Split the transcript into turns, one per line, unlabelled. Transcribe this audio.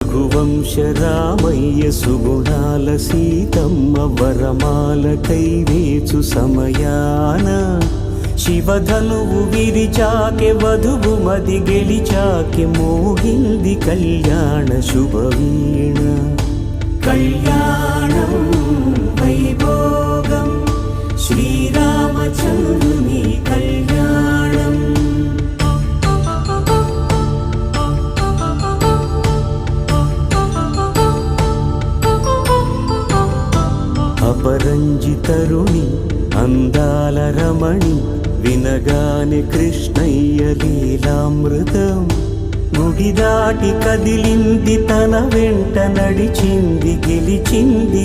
రఘువంశరామయ్య సుగుణాల సీతమ్మ వరమాలకై వేచు సమయాన శివధనువు విరిచాకె వధువు మది గెలిచాకె మోగింది కళ్యాణ శుభవీణ. కళ్యాణం వైభోగం శ్రీరామచంద్రుని కళ్యాణం. అపరంజితరుణి అందాల రమణి వినగానే కృష్ణయ్య లీలామృతం. గుడి దాటి కదిలింది తన వెంట నడిచింది గెలిచింది